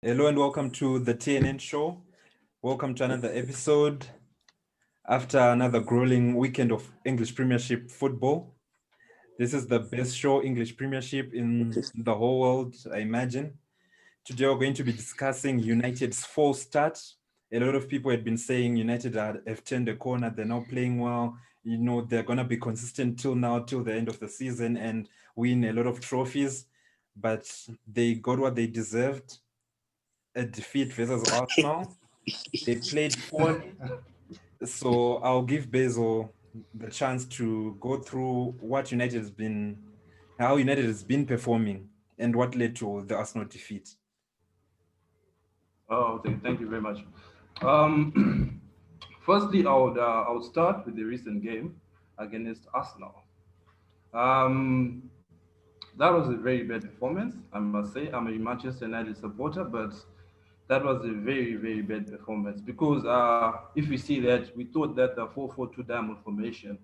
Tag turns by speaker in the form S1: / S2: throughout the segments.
S1: Hello and welcome to the TnN Show. Welcome to another episode after another grueling weekend of English Premiership football. This is the best show English Premiership in the whole world, I imagine. Today we're going to be discussing United's false start. A lot of people had been saying United have turned the corner, they're now playing well. They're going to be consistent till the end of the season and win a lot of trophies. But they got what they deserved. A defeat versus Arsenal. They played poorly. So I'll give Basil the chance to go through how United has been performing and what led to the Arsenal defeat.
S2: Oh, okay. Thank you very much. Firstly, I would start with the recent game against Arsenal. Um, that was a very bad performance, I must say. I'm a Manchester United supporter, but that was a very, very bad performance because if we see that, we thought that the 4-4-2 diamond formation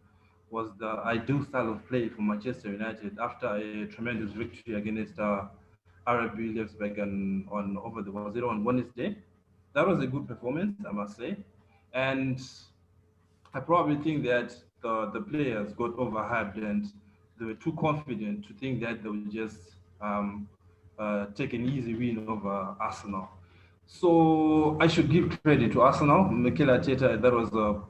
S2: was the ideal style of play for Manchester United after a tremendous victory against RB Leipzig on over the was it on Wednesday. That was a good performance, I must say, and I probably think that the players got overhyped and they were too confident to think that they would just take an easy win over Arsenal. So I should give credit to Arsenal. Mikel Arteta,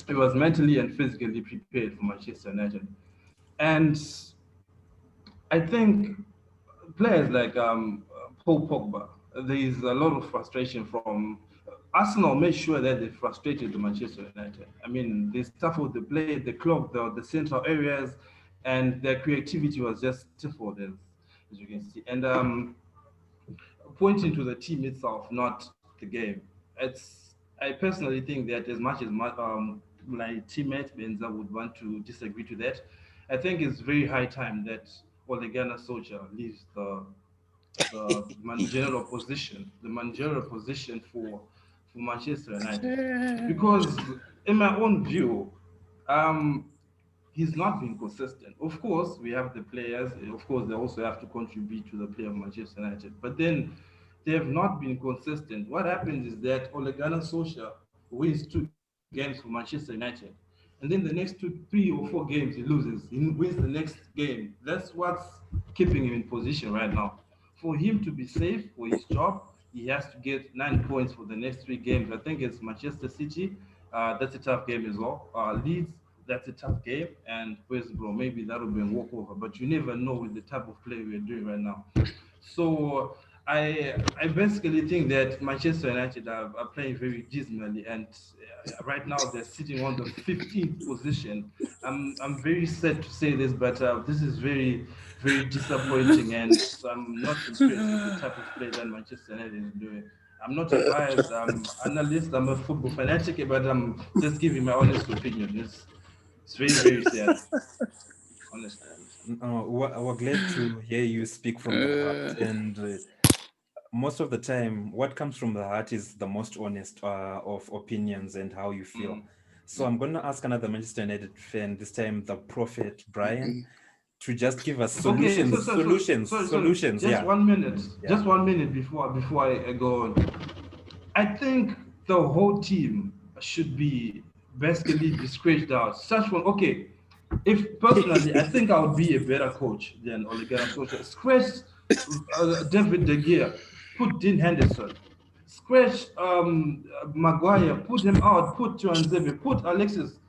S2: he was mentally and physically prepared for Manchester United, and I think players like Paul Pogba, there is a lot of frustration from Arsenal. Made sure that they frustrated the Manchester United. I mean, they stifled the play, they clogged the central areas, and their creativity was just stifled, as you can see. And pointing to the team itself, not the game. I personally think that as much as my teammate Benza would want to disagree to that, I think it's very high time that Ole Gunnar Solskjaer leaves the managerial position for Manchester United, because in my own view, um, he's not been consistent. Of course, we have the players. Of course, they also have to contribute to the play of Manchester United. But then they have not been consistent. What happens is that Ole Gunnar Solskjaer wins 2 games for Manchester United, and then the next 3 or 4 games he loses. He wins the next game. That's what's keeping him in position right now. For him to be safe for his job, he has to get 9 points for the next 3 games. I think it's Manchester City. That's a tough game as well. Leeds, that's a tough game. And West Brom, maybe that'll be a walkover. But you never know with the type of play we're doing right now. So I basically think that Manchester United are playing very dismally, and right now they're sitting on the 15th position. I'm very sad to say this, but this is very very disappointing, and I'm not impressed with the type of play that Manchester United is doing. I'm not a biased analyst. I'm a football fanatic, but I'm just giving my honest opinion. It's very very sad, honestly.
S1: We're glad to hear you speak from the heart. And most of the time, what comes from the heart is the most honest of opinions and how you feel.
S2: Mm.
S1: So I'm going to ask another Manchester United fan, this time the prophet Brian, to just give us
S2: Okay,
S1: solutions, solutions,
S2: sorry.
S1: solutions.
S2: Just
S1: Yeah.
S2: 1 minute.
S1: Yeah.
S2: Just 1 minute before I go on. I think the whole team should be basically disgraced out. Such one, okay. If personally, I think I would be a better coach than Ole Gunnar Solskjaer. Scratch David De Gea, put Dean Henderson. Scratch Maguire, put him out. Put Joan Zebe, put Alexis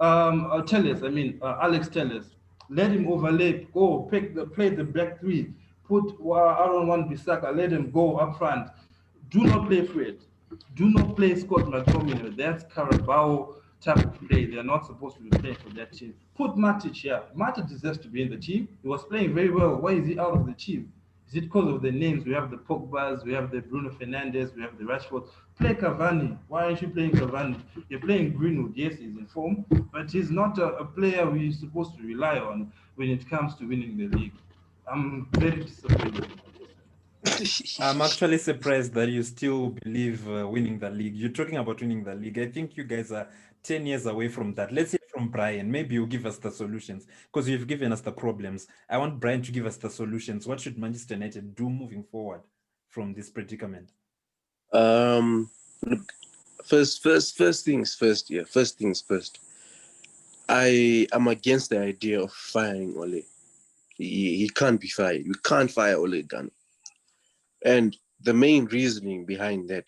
S2: Telles. I mean Alex Telles. Let him overlap. Go play the back three. Put Aaron Wan Bissaka. Let him go up front. Do not play Fred. Do not play Scott McTominay. That's Carabao type of play. They're not supposed to be playing for that team. Put Matic here. Matic deserves to be in the team. He was playing very well. Why is he out of the team? Is it because of the names? We have the Pogbas, we have the Bruno Fernandes, we have the Rashford. Play Cavani. Why aren't you playing Cavani? You're playing Greenwood. Yes, he's in form, but he's not a player we're supposed to rely on when it comes to winning the league. I'm very disappointed.
S1: I'm actually surprised that you still believe winning the league. You're talking about winning the league. I think you guys are 10 years away from that. Let's hear from Brian. Maybe you'll give us the solutions because you've given us the problems. I want Brian to give us the solutions. What should Manchester United do moving forward from this predicament?
S3: Look, first things first. Yeah, first things first. I am against the idea of firing Ole. He can't be fired. We can't fire Ole Gunnar. And the main reasoning behind that,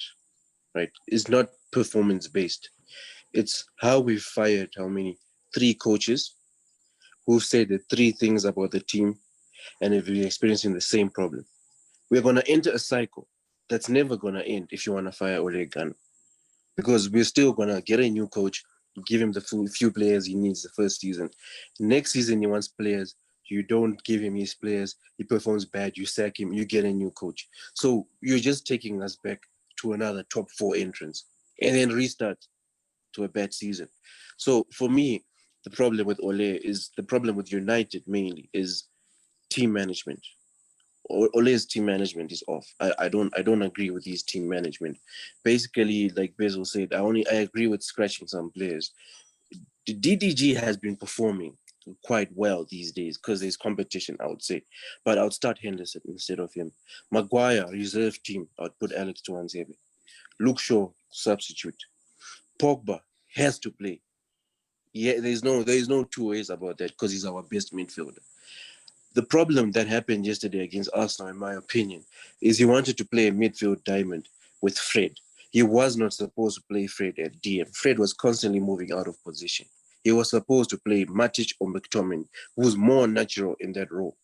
S3: right, is not performance based. It's how we fired how many? 3 coaches who said the 3 things about the team and if we're experiencing the same problem. We're going to enter a cycle that's never going to end if you want to fire Ole Gunnar. Because we're still going to get a new coach, give him the few players he needs the first season. Next season, he wants players. You don't give him his players. He performs bad. You sack him. You get a new coach. So you're just taking us back to another top 4 entrance and then restart to a bad season. So for me, the problem with Ole is the problem with United mainly is team management. Ole's team management is off. I don't agree with his team management. Basically, like Bezel said, I agree with scratching some players. The DDG has been performing quite well these days because there's competition, I would say. But I would start Henderson instead of him. Maguire, reserve team, I would put Alex Tuanzebe. Luke Shaw, substitute. Pogba has to play. Yeah, there's no two ways about that because he's our best midfielder. The problem that happened yesterday against Arsenal, in my opinion, is he wanted to play a midfield diamond with Fred. He was not supposed to play Fred at DM. Fred was constantly moving out of position. He was supposed to play Matic or McTominay, who's more natural in that role.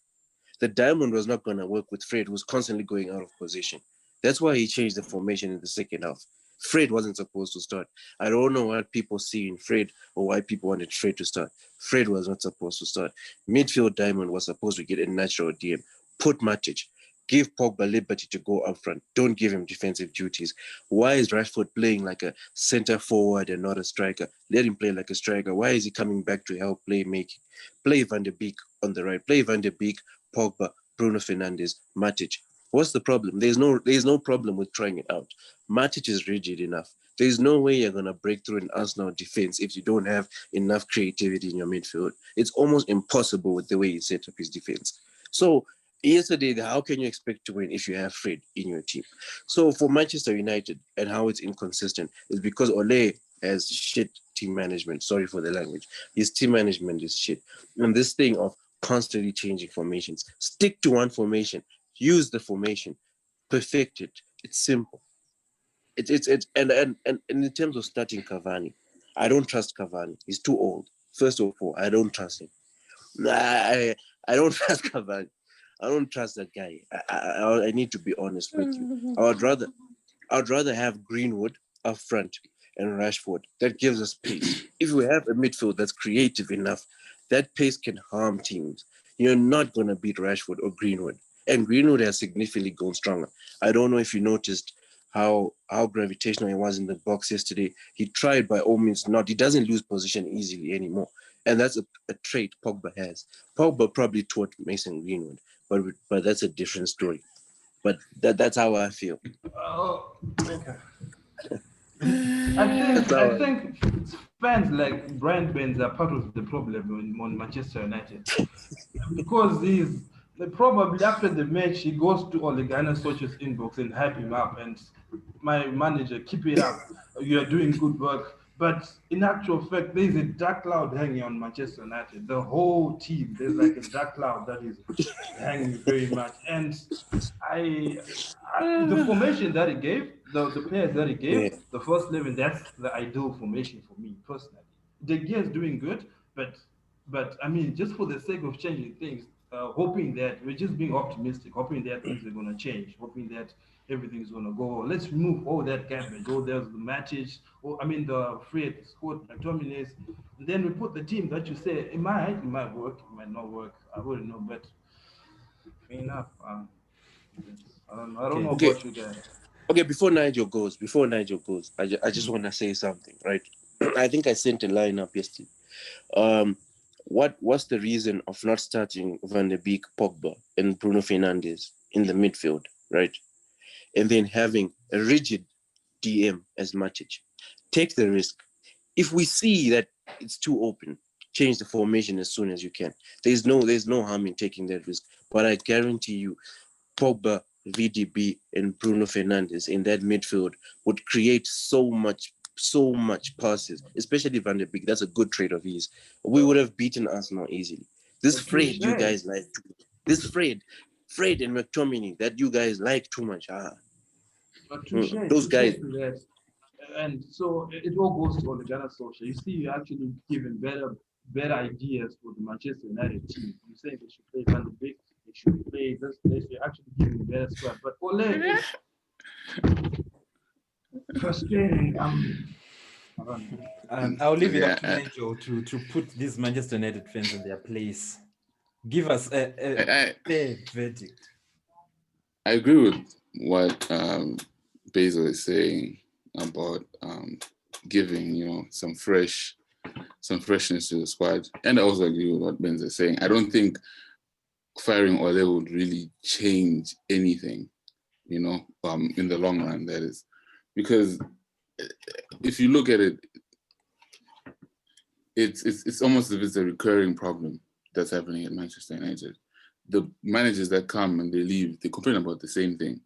S3: The diamond was not going to work with Fred, who was constantly going out of position. That's why he changed the formation in the second half. Fred wasn't supposed to start. I don't know what people see in Fred or why people wanted Fred to start. Fred was not supposed to start. Midfield diamond was supposed to get a natural DM. Put Matic. Give Pogba liberty to go up front. Don't give him defensive duties. Why is Rashford playing like a center forward and not a striker? Let him play like a striker. Why is he coming back to help playmaking? Play Van der Beek on the right. Play Van der Beek, Pogba, Bruno Fernandes, Matic. What's the problem? There's no problem with trying it out. Matic is rigid enough. There's no way you're going to break through an Arsenal defense if you don't have enough creativity in your midfield. It's almost impossible with the way he set up his defense. So yesterday, how can you expect to win if you have Fred in your team? So for Manchester United and how it's inconsistent is because Ole has shit team management. Sorry for the language. His team management is shit. And this thing of constantly changing formations. Stick to one formation. Use the formation. Perfect it. It's simple. It's and in terms of starting Cavani, I don't trust Cavani. He's too old. First of all, I don't trust him. I don't trust Cavani. I don't trust that guy. I need to be honest with you. I'd rather have Greenwood up front and Rashford. That gives us pace. If we have a midfield that's creative enough, that pace can harm teams. You're not going to beat Rashford or Greenwood. And Greenwood has significantly gone stronger. I don't know if you noticed how gravitational he was in the box yesterday. He tried by all means not. He doesn't lose position easily anymore. And that's a trait Pogba has. Pogba probably taught Mason Greenwood, but that's a different story. But that's how I feel.
S2: Oh, okay. I think fans like Brian Benz are part of the problem on Manchester United because probably after the match he goes to Ole Gunnar Solskjaer's inbox and hype him up and my manager keep it up, you are doing good work. But in actual fact, there is a dark cloud hanging on Manchester United. The whole team, there's like a dark cloud that is hanging very much. And I, the formation that he gave, the players that he
S3: Yeah.
S2: gave, the first 11, that's the ideal formation for me personally. De Gea is doing good, but I mean, just for the sake of changing things, hoping that we're just being optimistic, hoping that things are going to change, hoping that everything's going to go. Let's remove all that garbage. Oh, there's the matches. Oh, I mean, the Fred, Scott, McTominay. And then we put the team that you say it might work, it might not work. I wouldn't know, but fair enough. I don't
S1: Okay.
S2: know
S3: Okay.
S2: about you guys.
S3: Okay. Before Nigel goes, I just want to say something, right? I think I sent a line up yesterday. Um, what's the reason of not starting Van der Beek, Pogba, and Bruno Fernandes in the midfield, right? And then having a rigid DM as Matic. Take the risk. If we see that it's too open, change the formation as soon as you can. There's no harm in taking that risk. But I guarantee you, Pogba VDB and Bruno Fernandes in that midfield would create so much passes, especially Van der Beek. That's a good trade of his. We would have beaten Arsenal easily. This Fred, you guys like too much. This Fred and McTominay that you guys like too much. Those guys.
S2: And so it all goes to Ole Gunnar Solskjaer. You see, you're actually giving better ideas for the Manchester United team. You say they should play Van de Beek, they should play this, they should actually give him better squad. But Ole is frustrating.
S1: I'll leave it up to Angel to put these Manchester United fans in their place. Give us a fair verdict.
S4: I agree with what Basil is saying about giving, some freshness to the squad. And I also agree with what Benz is saying. I don't think firing Ole would really change anything, in the long run, that is. Because if you look at it, it's almost as if it's a recurring problem that's happening at Manchester United. The managers that come and they leave, they complain about the same thing.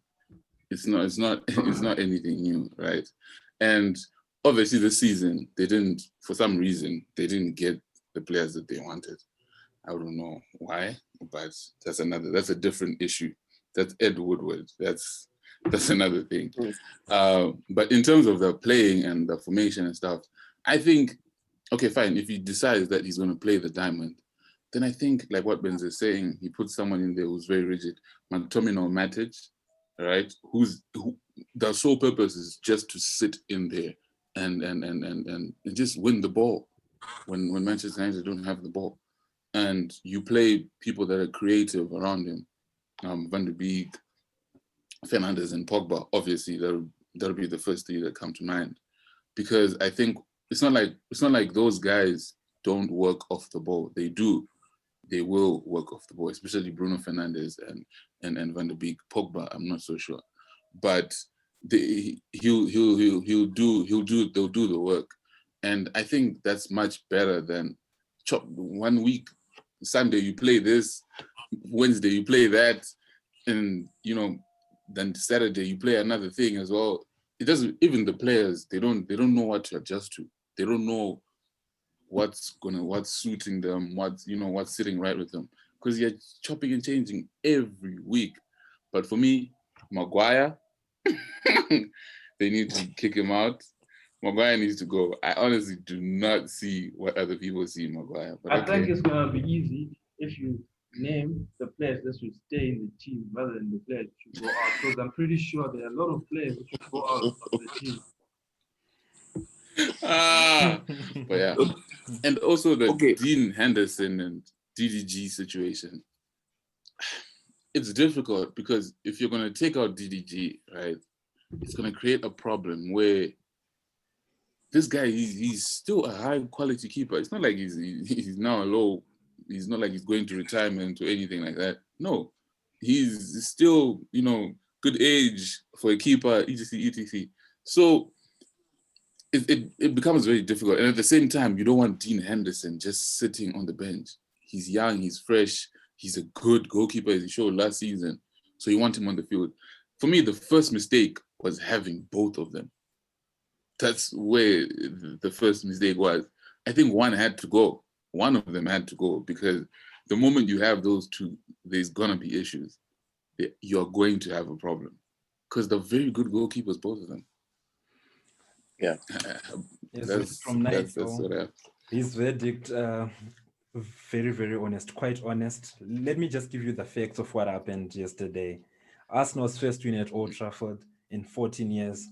S4: It's not anything new, right? And obviously this season, for some reason, they didn't get the players that they wanted. I don't know why, but that's a different issue. That's Ed Woodward. That's another thing. But in terms of the playing and the formation and stuff, I think, okay, fine. If he decides that he's going to play the diamond, then I think, like what Benz is saying, he puts someone in there who's very rigid. McTominay or Matic, right? Who the sole purpose is just to sit in there and just win the ball when Manchester United don't have the ball. And you play people that are creative around him. Van der Beek, Fernandes and Pogba, obviously that'll be the first three that come to mind. Because I think it's not like those guys don't work off the ball. They do. They will work off the ball, especially Bruno Fernandes and Van der Beek. Pogba, I'm not so sure, but they'll do the work, and I think that's much better than 1 week. Sunday you play this, Wednesday you play that, and then Saturday you play another thing as well. It doesn't. Even the players, they don't know what to adjust to. They don't know what's suiting them, what's sitting right with them, because you're chopping and changing every week. But for me, Maguire, they need to kick him out. Maguire needs to go. I honestly do not see what other people see in Maguire. But
S2: I think it's gonna be easy if you name the players that should stay in the team rather than the players that should go out, because I'm pretty sure there are a lot of players that should go out of the team.
S4: But yeah, and also the Dean Henderson and DDG situation. It's difficult because if you're going to take out DDG, right, it's going to create a problem where this guy, he's still a high quality keeper. It's not like he's now low. He's not like he's going to retirement or anything like that. No, he's still, good age for a keeper, etc. So it becomes very difficult. And at the same time, you don't want Dean Henderson just sitting on the bench. He's young, he's fresh, he's a good goalkeeper, as he showed last season. So you want him on the field. For me, the first mistake was having both of them. That's where the first mistake was. I think one had to go. One of them had to go, because the moment you have those two, there's going to be issues. You're going to have a problem. Because they're very good goalkeepers, both of them.
S3: Yeah.
S1: Yes, from Nigel, his verdict, very, very honest, quite honest. Let me just give you the facts of what happened yesterday. Arsenal's first win at Old Trafford in 14 years.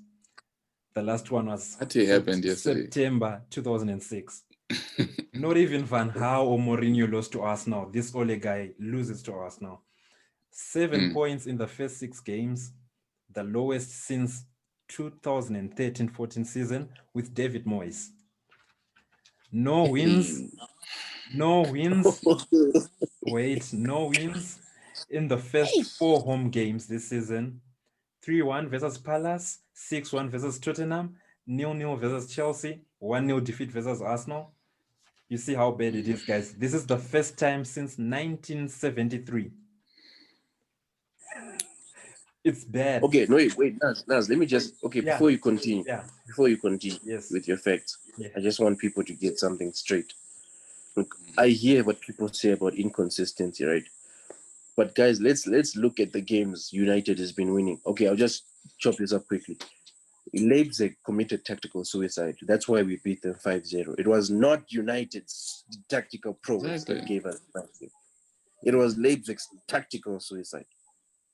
S1: The last one was September 2006. Not even Van Gaal or Mourinho lost to Arsenal. This Ole guy loses to Arsenal. 7 points in the first 6 games, the lowest since 2013-14 season with David Moyes. No wins. Wait, no wins in the first 4 home games this season. 3-1 versus Palace, 6-1 versus Tottenham, 0-0 versus Chelsea, 1-0 defeat versus Arsenal. You see how bad it is, guys. This is the first time since 1973. It's bad.
S3: Okay, no, wait, Naz, let me just,
S1: Yeah.
S3: before you continue
S1: Yes.
S3: with your facts,
S1: Yeah.
S3: I just want people to get something straight. Look, I hear what people say about inconsistency, right? But guys, let's look at the games United has been winning. Okay, I'll just chop this up quickly. Leipzig committed tactical suicide. That's why we beat them 5-0. It was not United's tactical prowess that
S4: Exactly.
S3: gave us 5-0. It was Leipzig's tactical suicide.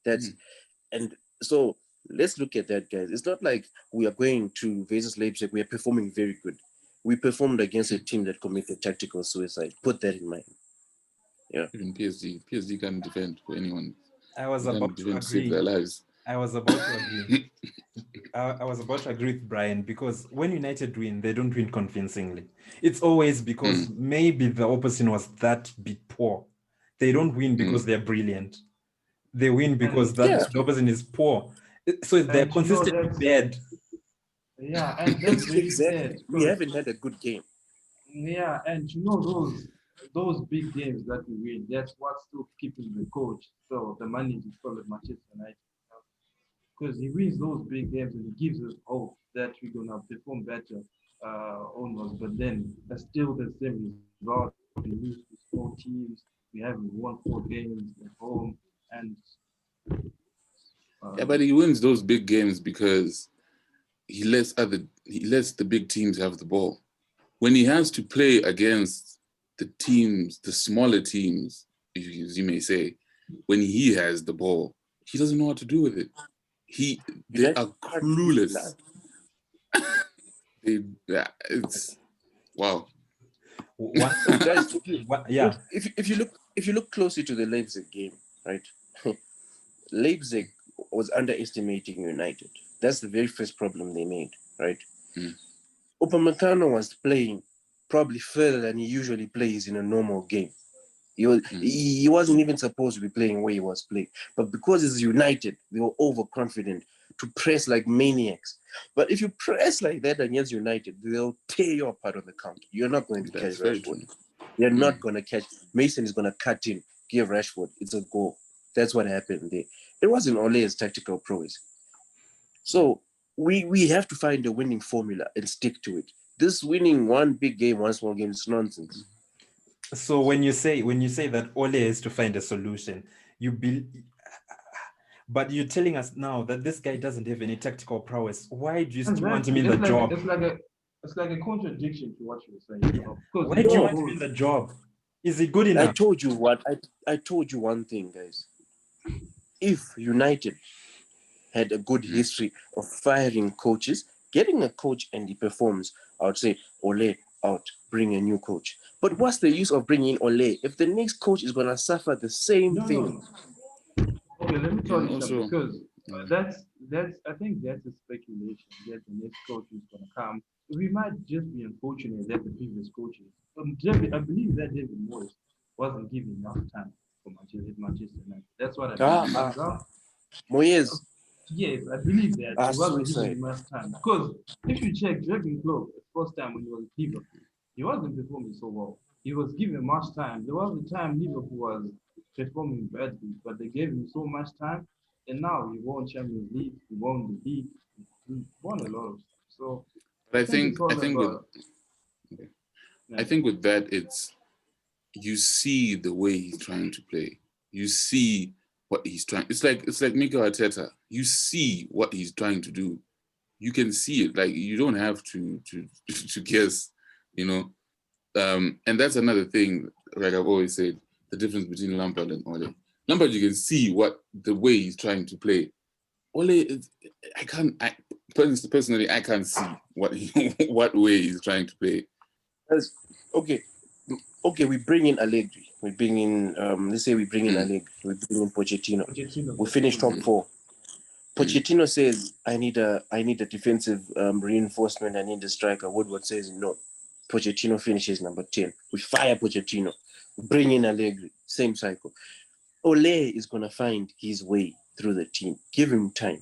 S3: That's and so let's look at that, guys. It's not like we are going to versus Leipzig. We are performing very good. We performed against a team that committed tactical suicide. Put that in mind. Yeah.
S4: Even PSG can't defend for anyone.
S1: I was
S4: They
S1: about
S4: can't
S1: to
S4: defend to save
S1: agree.
S4: their lives.
S1: I was about to agree. I was about to agree with Brian because when United win, they don't win convincingly. It's always because maybe the opposition was that bit poor. They don't win because they're brilliant. They win because
S3: Yeah.
S1: the opposition is poor. So they're
S2: And you know
S1: consistently
S2: that's-
S1: bad.
S2: Yeah, and that's really
S3: Exactly.
S2: sad.
S3: We haven't had a good game.
S2: Yeah, and you know those big games that we win, that's what's still keeping the coach. So the money is still at Manchester United. Because he wins those big games and he gives us hope that we're gonna perform better onwards. But then that's still the same result. We lose to small teams. We haven't won 4 games at home, and
S4: Yeah, but he wins those big games because he lets the big teams have the ball. When he has to play against the smaller teams, as you may say, when he has the ball, he doesn't know what to do with it. They are clueless. It's wow.
S3: Guys,
S1: Yeah.
S3: if you look closely to the Leipzig game, right? Leipzig was underestimating United. That's the very first problem they made, right? Upamecano was playing probably further than he usually plays in a normal game. He wasn't even supposed to be playing where he was playing. But because it's United, they were overconfident to press like maniacs. But if you press like that against United, they'll tear you apart on the counter. You're not going to catch Rashford. You're not going to catch. Mason is going to cut in, give Rashford. It's a goal. That's what happened there. It wasn't Ole's tactical prowess. So we have to find a winning formula and stick to it. This winning one big game, one small game is nonsense.
S1: So when you say that Ole is to find a solution, but you're telling us now that this guy doesn't have any tactical prowess. Why do you still want him in the job?
S2: It's like a contradiction to what you were saying.
S1: Yeah. Why do you want him in the job? Is he good enough?
S3: I told you one thing, guys. If United had a good history of firing coaches, getting a coach and he performs, I would say, Ole out, bring a new coach. But what's the use of bringing Ole if the next coach is going to suffer the same thing?
S2: No. Okay, let me tell you
S4: also,
S2: something, because I think that's a speculation that the next coach is going to come. We might just be unfortunate that the previous coaches, I believe that David Moyes wasn't given enough time for Manchester United. That's what I believe.
S3: Moyes.
S2: Yes, I believe that he wasn't
S3: suicide.
S2: given enough time. Because if you check Jurgen Klopp, the first time when he was at Liverpool, he wasn't performing so well. He was given much time. There was a time Liverpool was performing badly, but they gave him so much time, and now he won Champions League, he won the league, he won a lot of stuff. So
S4: but
S2: I think
S4: with that, it's you see the way he's trying to play. You see what he's trying. It's like Mikel Arteta. You see what he's trying to do. You can see it. Like you don't have to guess, you know. And that's another thing. Like I've always said, the difference between Lampard and Ole. Lampard, you can see the way he's trying to play. Ole, personally, I can't see what way he's trying to play.
S3: Okay, we bring in Allegri. We bring in, let's say we bring in Allegri. We bring in Pochettino. We finish top 4. Pochettino says, I need a defensive reinforcement. I need a striker. Woodward says no. Pochettino finishes number 10. We fire Pochettino. Bring in Allegri. Same cycle. Ole is going to find his way through the team. Give him time.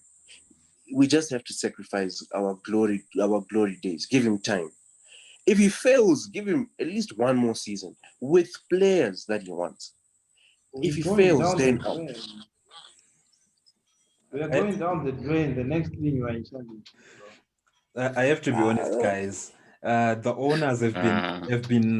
S3: We just have to sacrifice our glory days. Give him time. If he fails, give him at least one more season with players that he wants. If he fails, then out.
S2: We are going down the drain. The next thing you are in charge of.
S1: I have to be honest, guys. The owners have been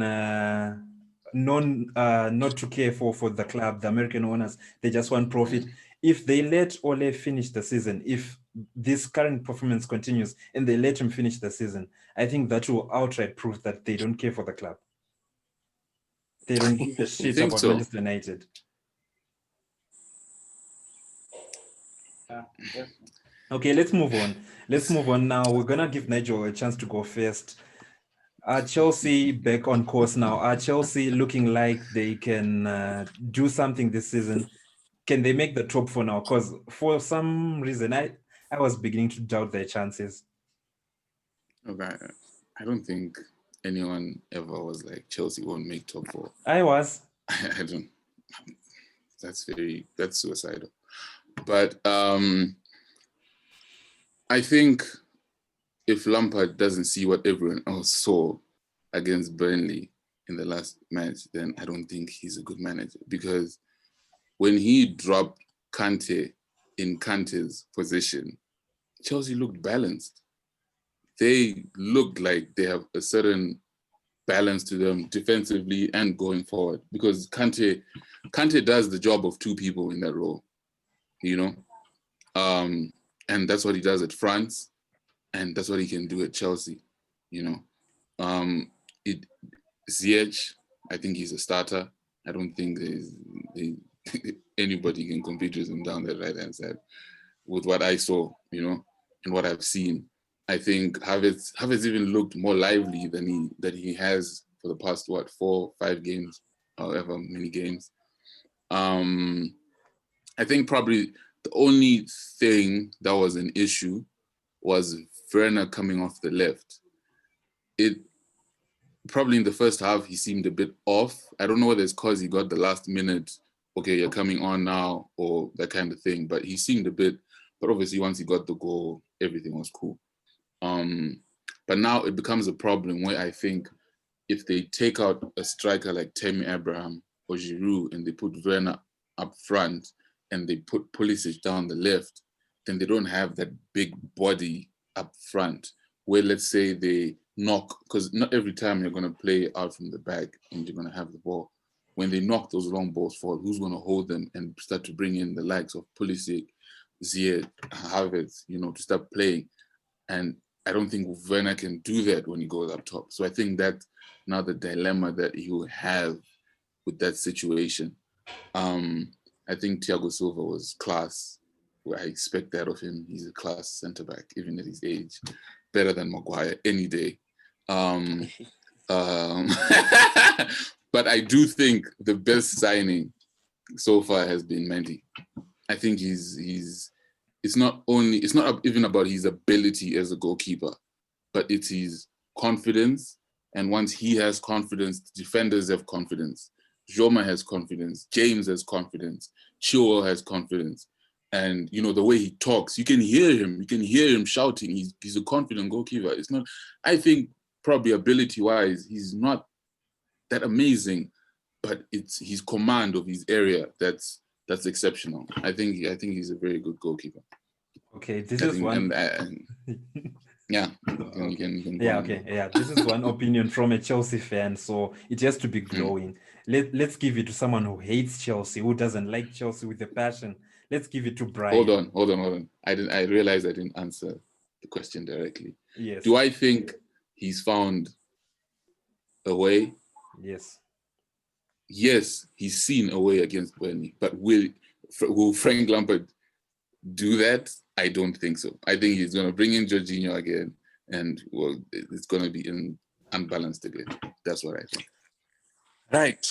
S1: known not to care for the club. The American owners, they just want profit. If they let Ole finish the season, if this current performance continues and they let him finish the season, I think that will outright prove that they don't care for the club. They don't give a shit
S4: think
S1: about
S4: so?
S1: Manchester United.
S2: Yeah, yes.
S1: Okay, let's move on. Let's move on now. We're gonna give Nigel a chance to go first. Are Chelsea back on course now? Are Chelsea looking like they can do something this season? Can they make the top four now? Because for some reason, I was beginning to doubt their chances.
S4: Okay, I don't think anyone ever was like Chelsea won't make top four.
S1: I was.
S4: I don't. That's suicidal. But I think if Lampard doesn't see what everyone else saw against Burnley in the last match, then I don't think he's a good manager. Because when he dropped Kante in Kante's position, Chelsea looked balanced. They looked like they have a certain balance to them defensively and going forward. Because Kante does the job of two people in that role, you know? And that's what he does at France, and that's what he can do at Chelsea, you know. Ziyech, I think he's a starter. I don't think anybody can compete with him down the right-hand side with what I saw, you know, and what I've seen. I think Havertz even looked more lively than he has for the past, 4-5 games, however many games. I think probably the only thing that was an issue was Werner coming off the left. It probably in the first half, he seemed a bit off. I don't know whether it's because he got the last minute, okay, you're coming on now, or that kind of thing, but he seemed a bit, but obviously once he got the goal, everything was cool. But now it becomes a problem where I think if they take out a striker like Tammy Abraham or Giroud and they put Werner up front and they put Pulisic down the left, then they don't have that big body up front where, let's say, they knock, because not every time you're going to play out from the back and you're going to have the ball. When they knock those long balls forward, who's going to hold them and start to bring in the likes of Pulisic, Ziyech, Havertz, you know, to start playing? And I don't think Werner can do that when he goes up top. So I think that's now the dilemma that you have with that situation. I think Thiago Silva was class. Where I expect that of him. He's a class centre-back, even at his age. Better than Maguire any day. But I do think the best signing so far has been Mendy. I think it's not even about his ability as a goalkeeper, but it's his confidence. And once he has confidence, the defenders have confidence. Joma has confidence. James has confidence. Chilwell has confidence. And, you know, the way he talks, you can hear him. You can hear him shouting. He's a confident goalkeeper. It's not, I think, probably ability-wise, he's not that amazing, but it's his command of his area that's exceptional. I think he's a very good goalkeeper.
S1: Okay, this is one.
S4: Yeah, you can go
S1: Yeah,
S4: on.
S1: okay, yeah. This is one opinion from a Chelsea fan, so it has to be glowing. Let's give it to someone who hates Chelsea, who doesn't like Chelsea with a passion. Let's give it to Brian.
S4: Hold on. I realized I didn't answer the question directly.
S1: Yes.
S4: Do I think he's found a way?
S1: Yes.
S4: Yes, he's seen a way against Burnley, but will Frank Lampard do that? I don't think so. I think he's going to bring in Jorginho again, and well, it's going to be unbalanced again. That's what I think.
S3: Right.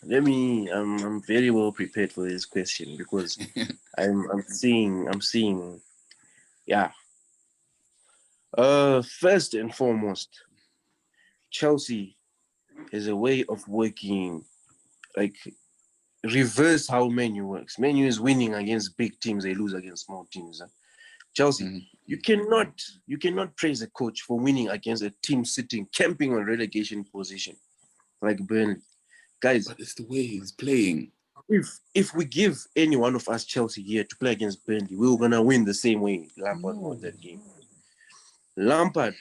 S3: I'm very well prepared for this question because I'm seeing, yeah. First and foremost, Chelsea has a way of working, like reverse how Man U works. Man U is winning against big teams, they lose against small teams. Chelsea, you cannot praise a coach for winning against a team sitting, camping on relegation position, like Burnley. Guys,
S4: but it's the way he's playing.
S3: if we give any one of us Chelsea here to play against Burnley, we were gonna win the same way Lampard won that game. Lampard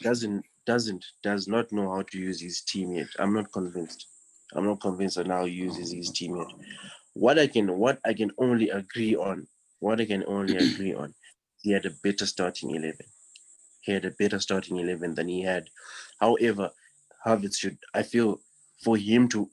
S3: does not know how to use his team yet. I'm not convinced. I'm not convinced on how he uses his team yet. What I can only agree on, he had a better starting 11. He had a better starting 11 than he had. However, Havertz should, I feel, for him to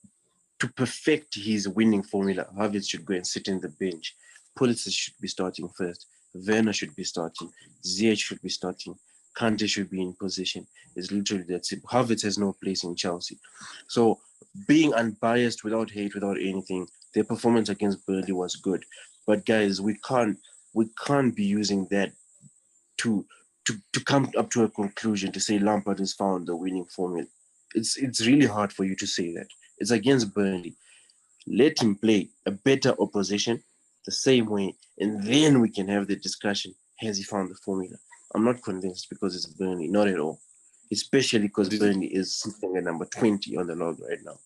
S3: perfect his winning formula, Havertz should go and sit in the bench. Pulisic should be starting first. Werner should be starting. Ziyech should be starting. Kante should be in position. It's literally that simple. Havertz has no place in Chelsea. So being unbiased, without hate, without anything, their performance against Burnley was good. But guys, we can't be using that to come up to a conclusion to say Lampard has found the winning formula. It's really hard for you to say that. It's against Burnley. Let him play a better opposition the same way, and then we can have the discussion. Has he found the formula? I'm not convinced because it's Burnley, not at all. Especially because Burnley is sitting at number 20 on the log right now.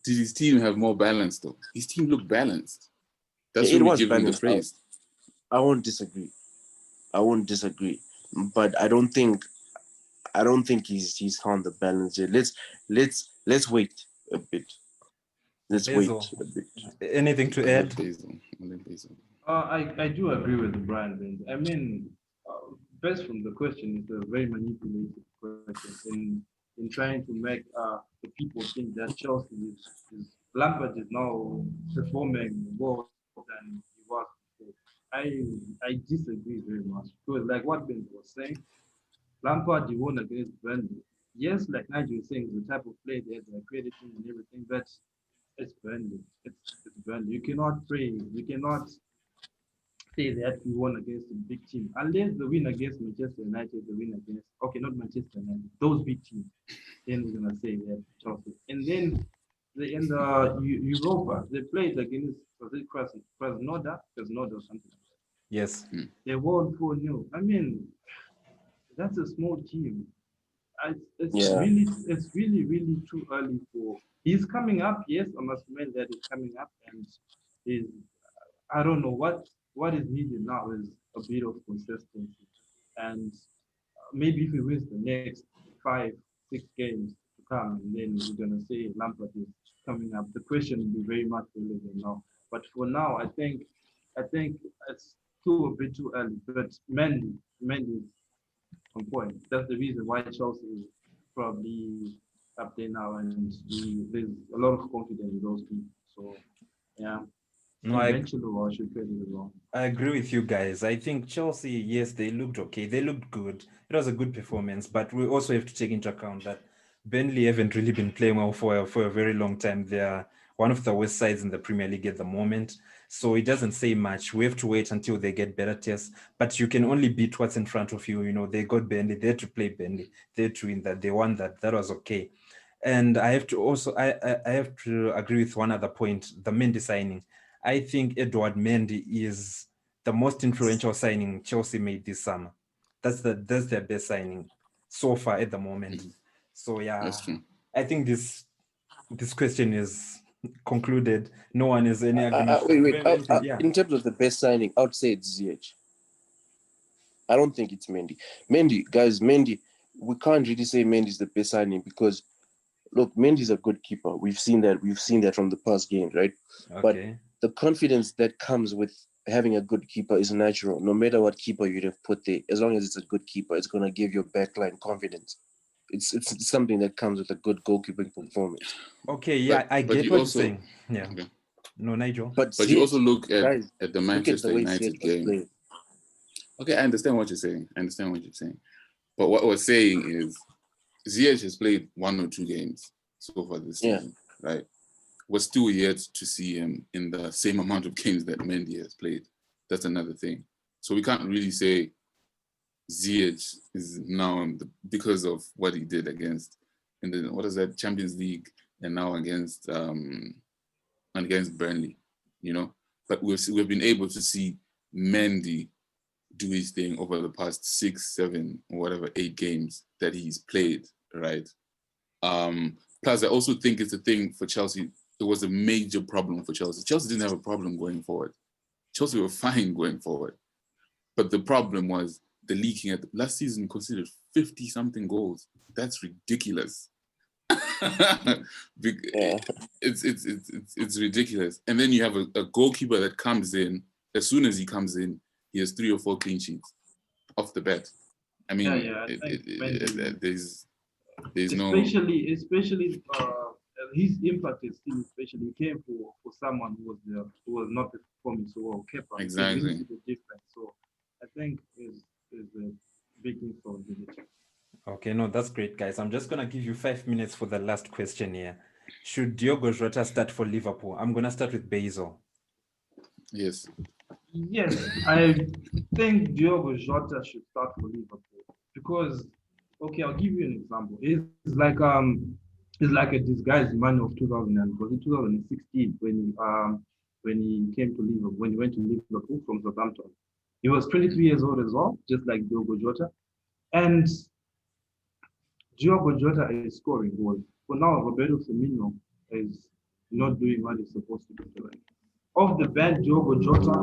S4: Did his team have more balance though? His team looked balanced. That's
S3: It
S4: what we
S3: was
S4: give him the
S3: balanced.
S4: praise.
S3: I won't disagree. But I don't think he's found the balance yet. Let's wait a bit.
S1: Basil, anything to add?
S2: I do agree with Brian. I mean, based from the question, it's a very manipulated question in trying to make the people think that Chelsea is Lampard is now performing more than he was before. I disagree very much because, like what Ben was saying, Lampard he won against Burnley. Yes, like Nigel was saying, the type of play they had, the creativity and everything, but it's Burnley. It's Burnley. You cannot pray. You cannot say that we won against a big team. Unless the win against Manchester United, the win against not Manchester United, those big teams, then we're gonna say that Chelsea. And then in the Europa, they played against was it Krasnodar or something like that.
S1: Yes.
S2: They won 4-0. I mean, that's a small team. It's really too early for. He's coming up. Yes, I must admit that he's coming up, and he's. I don't know what is needed now is a bit of consistency, and maybe if he wins the next 5-6 games to come, and then we're gonna say Lampard is coming up. The question will be very much relevant now. But for now, I think it's a bit too early. But Mendy is on point. That's the reason why Chelsea is probably up there now, and there's a lot of confidence in those people. So yeah.
S1: No,
S2: eventually I should get it wrong.
S1: I agree with you guys. I think Chelsea, yes, they looked okay. They looked good. It was a good performance, but we also have to take into account that Burnley haven't really been playing well for a very long time. They are one of the worst sides in the Premier League at the moment. So it doesn't say much. We have to wait until they get better tests. But you can only beat what's in front of you. You know, they got Burnley. They had to play Burnley. They had to win that. They won that. That was okay. And I have to also, I have to agree with one other point, the Mendy signing. I think Edouard Mendy is the most influential signing Chelsea made this summer. That's their best signing so far at the moment. So yeah,
S4: that's true.
S1: I think this question is concluded. No one has any agreement.
S3: Wait. In terms of the best signing, I would say it's Ziyech. I don't think it's Mendy. Mendy, we can't really say Mendy's the best signing because look, Mendy's a good keeper. We've seen that from the past games, right?
S1: Okay.
S3: But the confidence that comes with having a good keeper is natural. No matter what keeper you'd have put there, as long as it's a good keeper, it's gonna give your backline confidence. It's something that comes with a good goalkeeping performance.
S1: Okay, yeah, I get what you're saying. Yeah.
S4: Okay.
S1: No, Nigel.
S4: But you also look at the Manchester United game. Okay, I understand what you're saying. But what we're saying is Ziyech has played 1 or 2 games so far this season, right? We're still yet to see him in the same amount of games that Mendy has played. That's another thing. So we can't really say Ziyech is now because of what he did against Champions League and now against Burnley, you know. But we've been able to see Mendy do his thing over the past 6, 7, or whatever 8 games that he's played, right? Plus, I also think it's a thing for Chelsea it was a major problem for Chelsea. Chelsea didn't have a problem going forward. Chelsea were fine going forward. But the problem was the leaking. Last season considered 50-something goals. That's ridiculous.
S3: Yeah.
S4: It's ridiculous. And then you have a goalkeeper that comes in. As soon as he comes in, he has 3 or 4 clean sheets off the bat. I mean, there's no...
S2: Especially, his impact is still, especially, he came for someone who was not performing so well. Kepa,
S4: Exactly.
S2: really see the difference. So I think is a big thing for the...
S1: Okay, no, that's great, guys. I'm just gonna give you 5 minutes for the last question here. Should Diogo Jota start for Liverpool? I'm gonna start with Basil.
S4: Yes.
S2: Yes, I think Diogo Jota should start for Liverpool because, okay, I'll give you an example. It's like a disguised man of 2016 when he came to Liverpool, when he went to Liverpool from Southampton. He was 23 years old as well, just like Diogo Jota, and Diogo Jota is scoring goals. For now, Roberto Firmino is not doing what he's supposed to do. Off the bench, Diogo Jota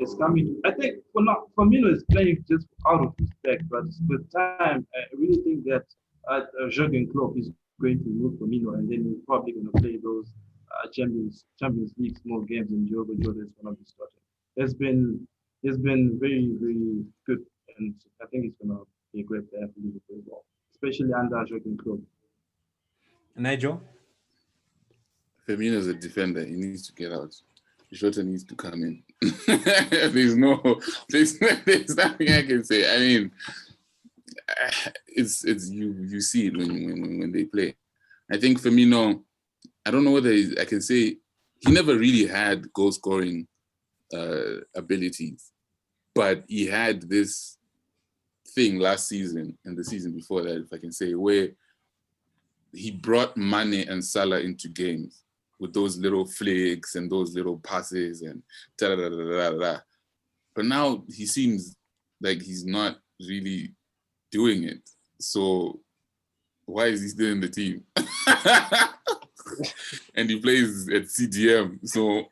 S2: is coming. I think for now, Firmino is playing just out of respect, but with time, I really think that Jurgen Klopp is going to remove Firmino, and then he's probably going to play those Champions League small games, and Diogo Jota is going to be starting. It's been very, very good, and I think it's going to be a great player for Liverpool as well, especially under Jurgen Klopp.
S1: Nigel?
S4: Firmino is a defender. He needs to get out. Jota needs to come in. there's nothing I can say. I mean, it's you see it when they play. I think Firmino, I don't know whether I can say he never really had goal scoring abilities, but he had this thing last season and the season before that, if I can say, where he brought Mane and Salah into games with those little flicks and those little passes and da-da-da-da-da-da. But now he seems like he's not really doing it. So why is he still in the team? And he plays at CDM. So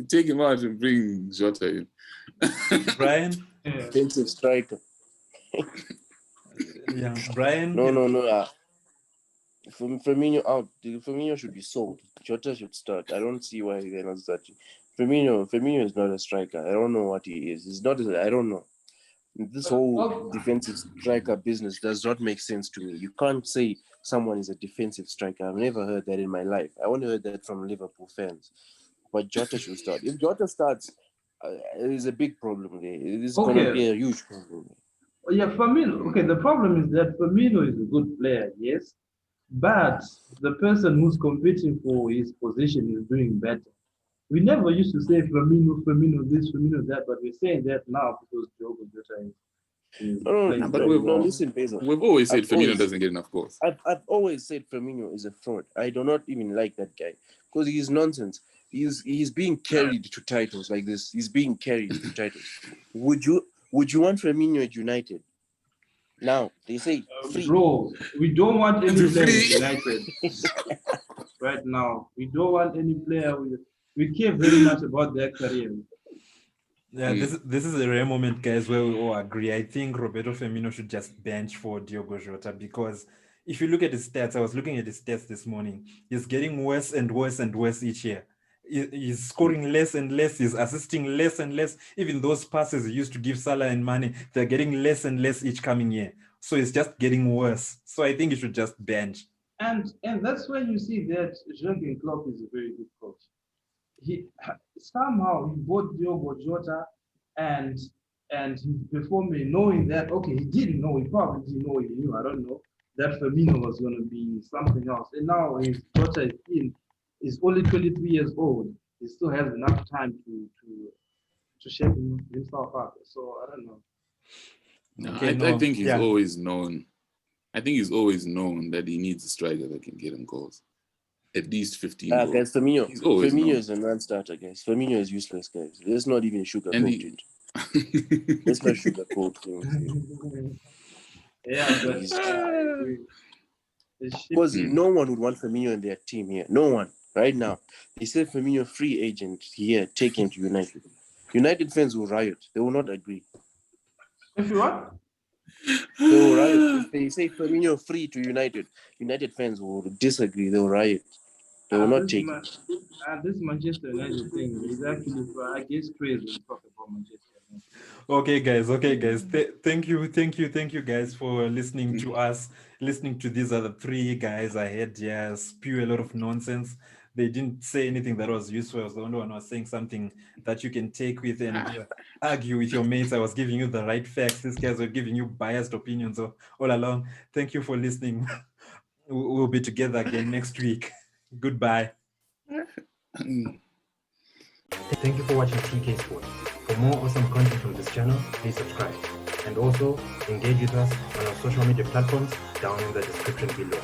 S4: take him out and bring Jota in.
S1: Brian?
S3: Defensive striker.
S1: Yeah, Brian?
S3: No. Firmino out. Firmino should be sold. Jota should start. I don't see why they're not starting. Firmino is not a striker. I don't know what he is. He's not. I don't know. This whole defensive striker business does not make sense to me. You can't say someone is a defensive striker. I've never heard that in my life. I only heard that from Liverpool fans. But Jota should start. If Jota starts, there's a big problem there. It is going to be a huge problem.
S2: Yeah, Firmino. Okay, the problem is that Firmino is a good player, yes, but the person who's competing for his position is doing better. We never used to say Firmino this, Firmino that, but we're saying that now because Diogo Jota is playing very well.
S3: Listen, Basil.
S4: We've always said Firmino doesn't get enough goals.
S3: I've always said Firmino is a fraud. I do not even like that guy because he's nonsense. He's being carried to titles like this. He's being carried to titles. Would you want Firmino at United? Now they say free.
S2: Bro, we don't want any player at United right now. We don't want any player. We care very much about their career.
S1: Yeah, this is a rare moment, guys, where we all agree. I think Roberto Firmino should just bench for Diogo Jota because if you look at his stats, I was looking at his stats this morning. He's getting worse and worse and worse each year. He's scoring less and less. He's assisting less and less. Even those passes he used to give Salah and Mane, they're getting less and less each coming year. So it's just getting worse. So I think he should just bench.
S2: And that's where you see that Jurgen Klopp is a very good coach. He bought Diogo Jota and he's performing knowing that, okay, he probably didn't know, he knew, I don't know, that Firmino was going to be something else. And now his Jota is only 23 years old. He still has enough time to shape himself up. So I don't know.
S4: No, I think he's always known. I think he's always known that he needs a striker that can get him goals. At least 15 goals.
S3: Guys, Firmino is a non-starter, guys. Firmino is useless, guys. Let's not even sugarcoat it. Let's not sugarcoat things.
S2: Yeah, but
S3: because no one would want Firmino in their team here. No one. right now. They said Firmino free agent here, take him to United. United fans will riot. They will not agree.
S2: If you what?
S3: They will riot. If they say Firmino free to United, United fans will disagree. They will riot. They will not take it.
S2: This Manchester United thing is actually, I guess, crazy when you talk about Manchester United.
S1: Okay, guys. Thank you, guys, for listening to us. Listening to these other three guys I had here spew a lot of nonsense. They didn't say anything that was useful. I was the only one who was saying something that you can take with and argue with your mates. I was giving you the right facts. These guys were giving you biased opinions all along. Thank you for listening. We'll be together again next week. Goodbye.
S5: Thank you for watching TK Sports. For more awesome content from this channel, please subscribe. And also, engage with us on our social media platforms down in the description below.